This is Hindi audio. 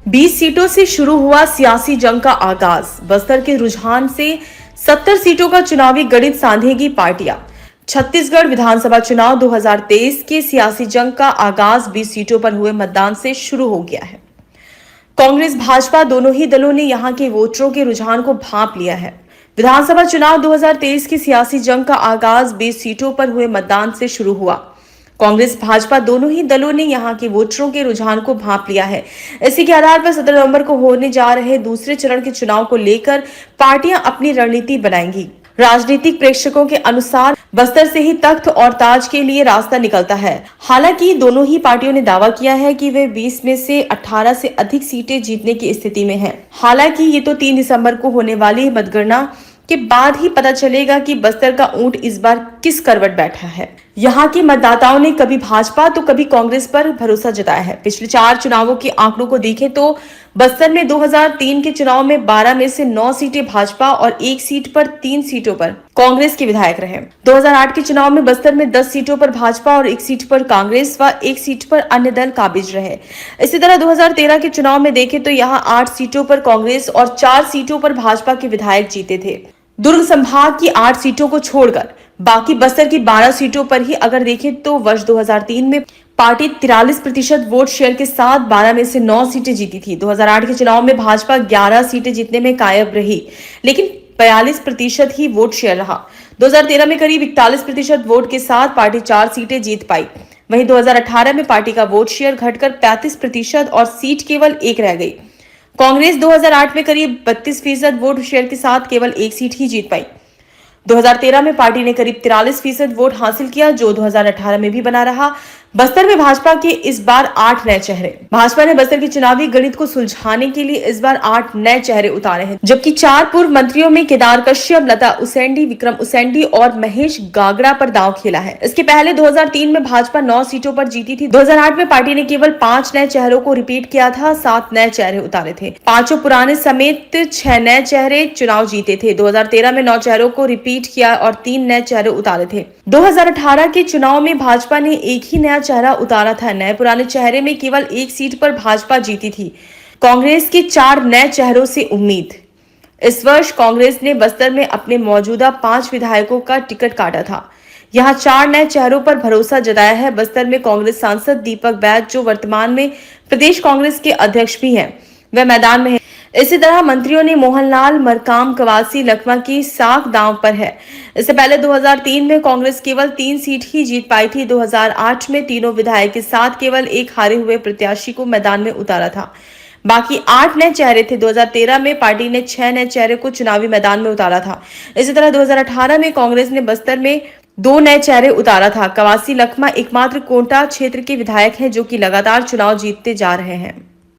20 सीटों से शुरू हुआ सियासी जंग का आगाज। बस्तर के रुझान से 70 सीटों का चुनावी गणित साधेगी पार्टियां। छत्तीसगढ़ विधानसभा चुनाव 2023 के सियासी जंग का आगाज 20 सीटों पर हुए मतदान से शुरू हो गया है। कांग्रेस भाजपा दोनों ही दलों ने यहां के वोटरों के रुझान को भांप लिया है। विधानसभा चुनाव 2023 की सियासी जंग का आगाज 20 सीटों पर हुए मतदान से शुरू हुआ। कांग्रेस भाजपा दोनों ही दलों ने यहां के वोटरों के रुझान को भांप लिया है। इसी के आधार पर 17 नवंबर को होने जा रहे दूसरे चरण के चुनाव को लेकर पार्टियां अपनी रणनीति बनाएंगी। राजनीतिक प्रेक्षकों के अनुसार बस्तर से ही तख्त और ताज के लिए रास्ता निकलता है। हालांकि दोनों ही पार्टियों ने दावा किया है कि वे 20 में से 18 से अधिक सीटें जीतने की स्थिति में हैं। हालांकि ये तो 3 दिसंबर को होने वाली मतगणना के बाद ही पता चलेगा कि बस्तर का ऊंट इस बार किस करवट बैठा है। यहाँ के मतदाताओं ने कभी भाजपा तो कभी कांग्रेस पर भरोसा जताया है। पिछले 4 चुनावों के आंकड़ों को देखें तो बस्तर में 2003 के चुनाव में 12 में से 9 सीटें भाजपा और 1 सीट पर 3 सीटों पर कांग्रेस के विधायक रहे। 2008 के चुनाव में बस्तर में 10 सीटों पर भाजपा और 1 सीट पर कांग्रेस व 1 सीट पर अन्य दल काबिज रहे। इसी तरह 2013 के चुनाव में देखें तो यहाँ 8 सीटों पर कांग्रेस और 4 सीटों पर भाजपा के विधायक जीते थे। दुर्ग संभाग की 8 सीटों को छोड़कर बाकी बस्तर की 12 सीटों पर ही अगर देखें तो वर्ष 2003 में पार्टी 43% वोट शेयर के साथ 12 में से 9 सीटें जीती थी। 2008 के चुनाव में भाजपा 11 सीटें जीतने में कामयाब रही, लेकिन 42% ही वोट शेयर रहा। 2013 में करीब 41% वोट के साथ पार्टी 4 सीटें जीत पाई। वहीं 2018 में पार्टी का वोट शेयर घटकर 35% और सीट केवल 1 रह गई। कांग्रेस 2008 में करीब 32% वोट शेयर के साथ केवल 1 सीट ही जीत पाई। 2013 में पार्टी ने करीब 43% वोट हासिल किया, जो 2018 में भी बना रहा। बस्तर में भाजपा के इस बार 8 नए चेहरे। भाजपा ने बस्तर के चुनावी गणित को सुलझाने के लिए इस बार 8 नए चेहरे उतारे हैं, जबकि 4 पूर्व मंत्रियों में केदार कश्यप, लता उसेंडी, विक्रम उसेंडी और महेश गागड़ा पर दांव खेला है। इसके पहले 2003 में भाजपा 9 सीटों पर जीती थी। 2008 में पार्टी ने केवल 5 नए चेहरों को रिपीट किया था, 7 नए चेहरे उतारे थे। 5 पुराने समेत 6 नए चेहरे चुनाव जीते थे। 2013 में 9 चेहरों को रिपीट किया और 3 नए चेहरे उतारे थे। 2018 के चुनाव में भाजपा ने एक ही नया चेहरा उतारा था। नए पुराने चेहरे में केवल 1 सीट पर भाजपा जीती थी। कांग्रेस के 4 नए चेहरों से उम्मीद। इस वर्ष कांग्रेस ने बस्तर में अपने मौजूदा 5 विधायकों का टिकट काटा था। यहां 4 नए चेहरों पर भरोसा जताया है। बस्तर में कांग्रेस सांसद दीपक बैज, जो वर्तमान में प्रदेश कांग्रेस के अध्यक्ष भी हैं, वह मैदान में है। इसी तरह मंत्रियों ने मोहनलाल मरकाम, कवासी लखमा की साख दांव पर है। इससे पहले 2003 में कांग्रेस केवल 3 सीट ही जीत पाई थी। 2008 में तीनों विधायक के साथ केवल एक हारे हुए प्रत्याशी को मैदान में उतारा था। बाकी 8 नए चेहरे थे। 2013 में पार्टी ने 6 नए चेहरे को चुनावी मैदान में उतारा था। इसी तरह 2018 में कांग्रेस ने बस्तर में 2 नए चेहरे उतारा था। कवासी लखमा एकमात्र कोंटा क्षेत्र के विधायक हैं जो कि लगातार चुनाव जीतते जा रहे हैं।